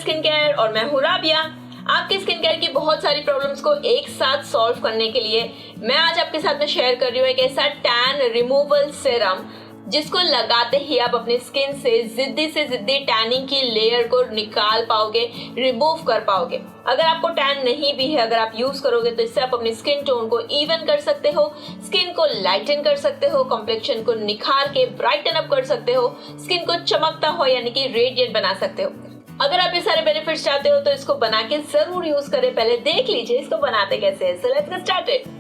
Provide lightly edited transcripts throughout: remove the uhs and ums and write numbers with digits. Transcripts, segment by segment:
Skin care और मैं हूँ राबिया। आपकी स्किन केयर की बहुत सारी प्रॉब्लम्स को एक साथ सॉल्व करने के लिए मैं आज आपके साथ में शेयर कर रही हूँ एक ऐसा टैन रिमूवल सीरम जिसको लगाते ही आप अपनी स्किन से जिद्दी टैनिंग की लेयर को निकाल पाओगे, रिमूव कर पाओगे। अगर आपको टैन नहीं भी है, अगर आप यूज करोगे तो इससे आप अपनी स्किन टोन को इवन कर सकते हो, स्किन को लाइटन कर सकते हो, कॉम्प्लेक्शन को निखार के ब्राइटन अप कर सकते हो, स्किन को चमकता हो यानी कि रेडिएंट बना सकते हो। अगर आप ये सारे बेनिफिट्स चाहते हो तो इसको बना के जरूर यूज करें। पहले देख लीजिए इसको बनाते कैसे है। So let's get started.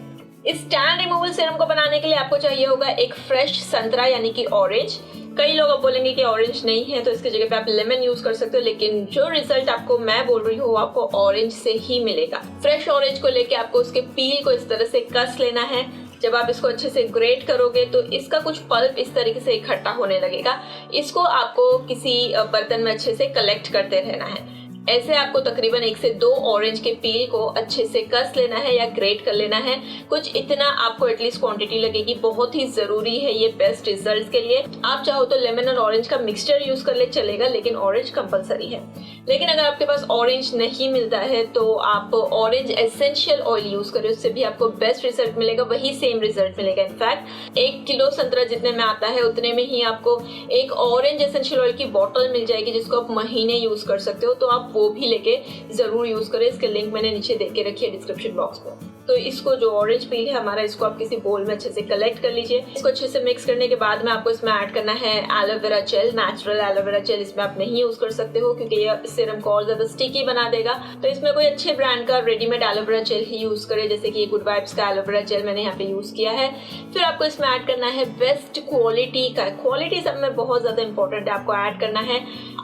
इस टैन रिमूवल सीरम को बनाने के लिए आपको चाहिए होगा एक फ्रेश संतरा यानी कि ऑरेंज। कई लोग अब बोलेंगे कि ऑरेंज नहीं है तो इसकी जगह पे आप लेमन यूज कर सकते हो, लेकिन जो रिजल्ट आपको मैं बोल रही हूँ आपको ऑरेंज से ही मिलेगा। फ्रेश ऑरेंज को लेके आपको उसके पील को इस तरह से कस लेना है। जब आप इसको अच्छे से ग्रेट करोगे तो इसका कुछ पल्प इस तरीके से इकट्ठा होने लगेगा। इसको आपको किसी बर्तन में अच्छे से कलेक्ट करते रहना है। ऐसे आपको तकरीबन 1 से 2 ऑरेंज के पील को अच्छे से कस लेना है या ग्रेट कर लेना है। कुछ इतना आपको एटलीस्ट क्वांटिटी लगेगी, बहुत ही जरूरी है ये बेस्ट रिजल्ट्स के लिए। आप चाहो तो लेमन और ऑरेंज का मिक्सचर यूज कर ले चलेगा, लेकिन ऑरेंज कंपलसरी है। लेकिन अगर आपके पास ऑरेंज नहीं मिलता है तो आप ऑरेंज एसेंशियल ऑयल यूज करें, उससे भी आपको बेस्ट रिजल्ट मिलेगा, वही सेम रिजल्ट मिलेगा। इनफैक्ट 1 किलो संतरा जितने में आता है उतने में ही आपको एक ऑरेंज एसेंशियल ऑयल की बॉटल मिल जाएगी जिसको आप महीने यूज कर सकते हो। तो आप वो भी लेके जरूर यूज करें। इसके लिंक मैंने नीचे दे के रखी है डिस्क्रिप्शन बॉक्स में। तो इसको जो ऑरेंज पील है हमारा, इसको आप किसी बोल में अच्छे से कलेक्ट कर लीजिए। इसको अच्छे से मिक्स करने के बाद में आपको इसमें ऐड करना है aloe vera gel, natural aloe vera gel. इसमें आप नहीं यूज कर सकते हो क्योंकि ये सीरम को और ज्यादा स्टिकी बना देगा। तो इसमें कोई अच्छे ब्रांड का रेडीमेड एलोवेरा जेल ही यूज करें, जैसे कि गुड वाइब्स का एलोवेरा जेल मैंने यहाँ पे यूज किया है। फिर आपको इसमें ऐड करना है बेस्ट क्वालिटी का, क्वालिटी सब में बहुत ज्यादा इंपॉर्टेंट है, आपको ऐड करना है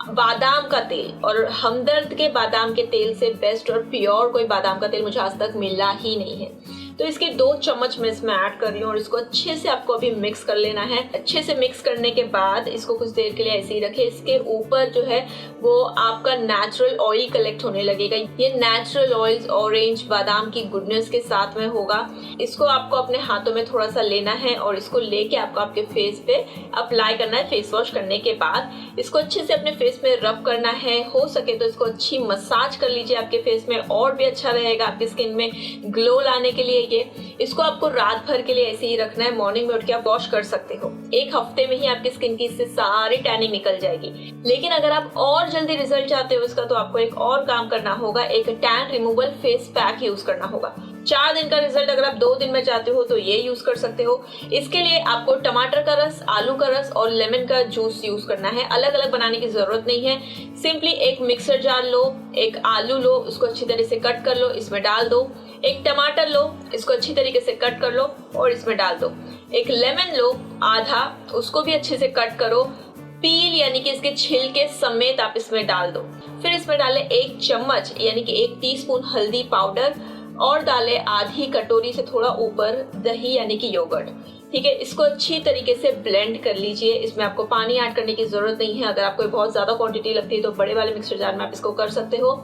बादाम का तेल। और हमदर्द के बादाम के तेल से बेस्ट और प्योर कोई बादाम का तेल मुझे आज तक मिला ही नहीं है। तो इसके 2 चम्मच मैं इसमें ऐड कर रही हूँ और इसको अच्छे से आपको अभी मिक्स कर लेना है। अच्छे से मिक्स करने के बाद इसको कुछ देर के लिए ऐसे ही रखें। इसके ऊपर जो है वो आपका नेचुरल ऑयल कलेक्ट होने लगेगा। ये नेचुरल ऑयल ऑरेंज बादाम की गुडनेस के साथ में होगा। इसको आपको अपने हाथों में थोड़ा सा लेना है और इसको लेके आपको आपके फेस पे अप्लाई करना है। फेस वॉश करने के बाद इसको अच्छे से अपने फेस में रब करना है। हो सके तो इसको अच्छी मसाज कर लीजिए आपके फेस में, और भी अच्छा रहेगा आपकी स्किन में ग्लो लाने के लिए। इसको आपको रात भर के लिए ऐसे ही रखना है। मॉर्निंग में उठ के आप वॉश कर सकते हो। 1 हफ्ते में ही आपकी स्किन की इससे सारी टैनिंग निकल जाएगी। लेकिन अगर आप और जल्दी रिजल्ट चाहते हो इसका, तो आपको एक और काम करना होगा, एक tan removal face pack use करना होगा। 4 दिन का रिजल्ट अगर आप 2 दिन में चाहते हो तो ये यूज कर सकते हो। इसके लिए आपको टमाटर का रस, आलू का रस और लेमन का जूस यूज करना है। अलग अलग बनाने की जरूरत नहीं है। सिंपली एक मिक्सर जार लो, एक आलू लो, उसको अच्छी तरह से कट कर लो, इसमें डाल दो। एक टमाटर लो, इसको अच्छी तरीके से कट कर लो और इसमें डाल दो। एक लेमन लो आधा, उसको भी अच्छे से कट करो, पील यानी कि इसके छिलके समेत आप इसमें डाल दो। फिर इसमें डालें 1 चम्मच यानी कि 1 टीस्पून हल्दी पाउडर और डालें आधी कटोरी से थोड़ा ऊपर दही यानी कि योगर्ट। ठीक है, इसको अच्छी तरीके से ब्लेंड कर लीजिए। इसमें आपको पानी ऐड करने की जरूरत नहीं है। अगर आपको बहुत ज्यादा क्वांटिटी लगती है तो बड़े वाले मिक्सर जार में आप इसको कर सकते हो।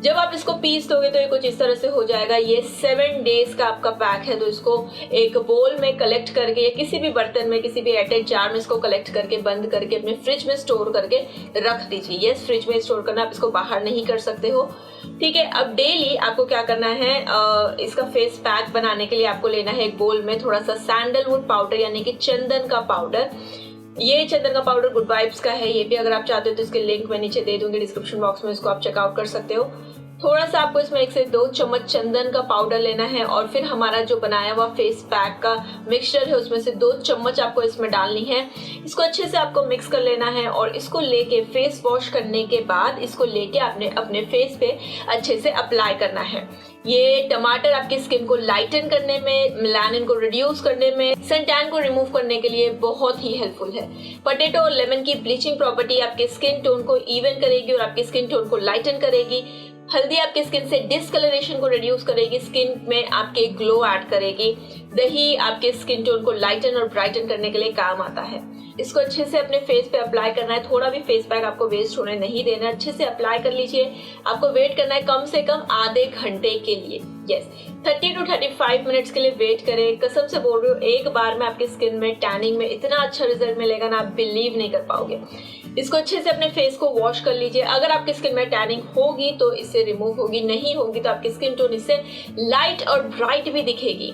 जब आप इसको पीस दोगे तो ये कुछ इस तरह से हो जाएगा। ये 7 डेज का आपका पैक है। तो इसको एक बोल में कलेक्ट करके या किसी भी बर्तन में, किसी भी एयरटाइट जार में इसको कलेक्ट करके बंद करके अपने फ्रिज में स्टोर करके रख दीजिए। ये फ्रिज में स्टोर करना, आप इसको बाहर नहीं कर सकते हो। ठीक है, अब डेली आपको क्या करना है, इसका फेस पैक बनाने के लिए आपको लेना है एक बोल में थोड़ा सा सैंडलवुड पाउडर यानी कि चंदन का पाउडर। ये चंदन का पाउडर गुड वाइब्स का है। ये भी अगर आप चाहते हो तो इसके लिंक मैं नीचे दे दूंगी डिस्क्रिप्शन बॉक्स में, इसको आप चेकआउट कर सकते हो। थोड़ा सा आपको इसमें 1 से 2 चम्मच चंदन का पाउडर लेना है और फिर हमारा जो बनाया हुआ फेस पैक का मिक्सचर है उसमें से 2 चम्मच आपको इसमें डालनी है। इसको अच्छे से आपको मिक्स कर लेना है और इसको लेके फेस वॉश करने के बाद इसको लेके आपने अपने फेस पे अच्छे से अप्लाई करना है। ये टमाटर आपकी स्किन को लाइटन करने में, मेलानिन को रिड्यूस करने में, सन टैन को रिमूव करने के लिए बहुत ही हेल्पफुल है। पोटैटो और लेमन की ब्लीचिंग प्रॉपर्टी आपके स्किन टोन को इवन करेगी और आपकी स्किन टोन को लाइटन करेगी। हल्दी आपकी स्किन से डिस्कलरेशन को रिड्यूस करेगी, स्किन में आपके ग्लो ऐड करेगी। दही आपके स्किन टोन को लाइटन और ब्राइटन करने के लिए काम आता है। इसको अच्छे से अपने फेस पे अप्लाई करना है, थोड़ा भी फेस पैक आपको वेस्ट होने नहीं देना है, अच्छे से अप्लाई कर लीजिए। आपको वेट करना है कम से कम आधे घंटे के लिए, यस 30 to 35 मिनट्स के लिए वेट करें। कसम से बोल रही हूँ, एक बार में आपकी स्किन में टैनिंग में इतना अच्छा रिजल्ट मिलेगा ना, आप बिलीव नहीं कर पाओगे। इसको अच्छे से अपने फेस को वॉश कर लीजिए। अगर आपकी स्किन में टैनिंग होगी तो इससे रिमूव होगी, नहीं होगी तो आपकी स्किन टोन इससे लाइट और ब्राइट भी दिखेगी।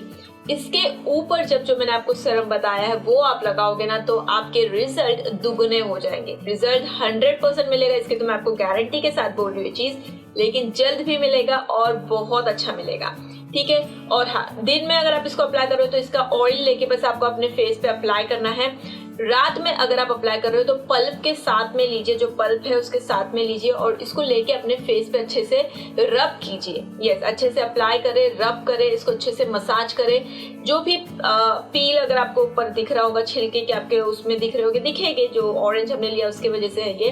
इसके ऊपर जब जो मैंने आपको सीरम बताया है वो आप लगाओगे ना, तो आपके रिजल्ट दुगने हो जाएंगे। रिजल्ट 100% मिलेगा, इसकी तो मैं आपको गारंटी के साथ बोल रही हूँ चीज, लेकिन जल्द भी मिलेगा और बहुत अच्छा मिलेगा, ठीक है। और हाँ, दिन में अगर आप इसको अप्लाई कर रहे हो तो इसका ऑयल लेके बस आपको अपने फेस पे अप्लाई करना है। रात में अगर आप अप्लाई कर रहे हो तो पल्प के साथ में लीजिए, जो पल्प है उसके साथ में लीजिए और इसको लेके अपने फेस पे अच्छे से रब कीजिए। यस, अच्छे से अप्लाई करें, रब करें, इसको अच्छे से मसाज करें। जो भी पील अगर आपको ऊपर दिख रहा होगा, छिलके के आपके उसमें दिख रहे होंगे, दिखेंगे, जो ऑरेंज हमने लिया उसकी वजह से है ये,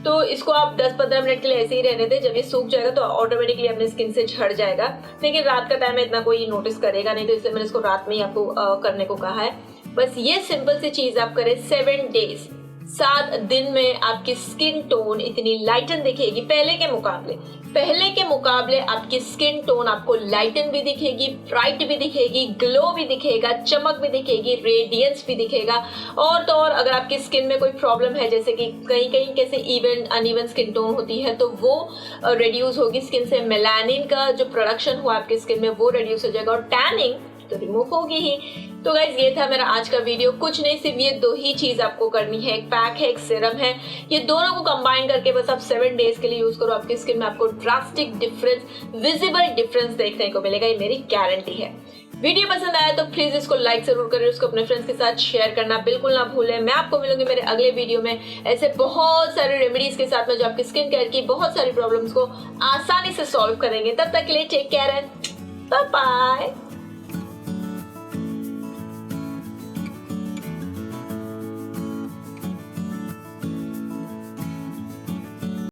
तो इसको आप 10-15 मिनट के लिए ऐसे ही रहने दें। जब ये सूख जाएगा तो ऑटोमेटिकली अपने स्किन से झड़ जाएगा। लेकिन रात का टाइम में इतना कोई नोटिस करेगा नहीं, तो इसलिए मैंने इसको रात में ही आपको करने को कहा है। बस ये सिंपल सी चीज आप करें 7 डेज, 7 दिन में आपकी स्किन टोन इतनी लाइटन दिखेगी पहले के मुकाबले आपकी स्किन टोन आपको लाइटन भी दिखेगी, ब्राइट भी दिखेगी, ग्लो भी दिखेगा, चमक भी दिखेगी, रेडियंस भी दिखेगा। और तो और अगर आपकी स्किन में कोई प्रॉब्लम है, जैसे कि कहीं कहीं कैसे इवन अनइवन स्किन टोन होती है, तो वो रिड्यूस होगी स्किन से। मेलानिन का जो प्रोडक्शन हुआ आपकी स्किन में वो रिड्यूस हो जाएगा और टैनिंग तो रिमूव होगी ही। तो गाइज ये था मेरा आज का वीडियो। कुछ नहीं, सिर्फ ये 2 ही चीज आपको करनी है, एक पैक है, एक सीरम है। ये दोनों को कंबाइन करके बस आप 7 डेज के लिए यूज करो, आपकी स्किन में आपको ड्रास्टिक डिफरेंस, विजिबल डिफरेंस देखने को मिलेगा, ये मेरी गारंटी है। वीडियो पसंद आया तो प्लीज इसको लाइक जरूर करें, उसको अपने फ्रेंड्स के साथ शेयर करना बिल्कुल ना भूलें। मैं आपको मिलूंगी मेरे अगले वीडियो में ऐसे बहुत सारे रेमेडीज के साथ में, जो आपकी स्किन केयर की बहुत सारी प्रॉब्लम्स को आसानी से सॉल्व करेंगे। तब तक के लिए take care and bye bye.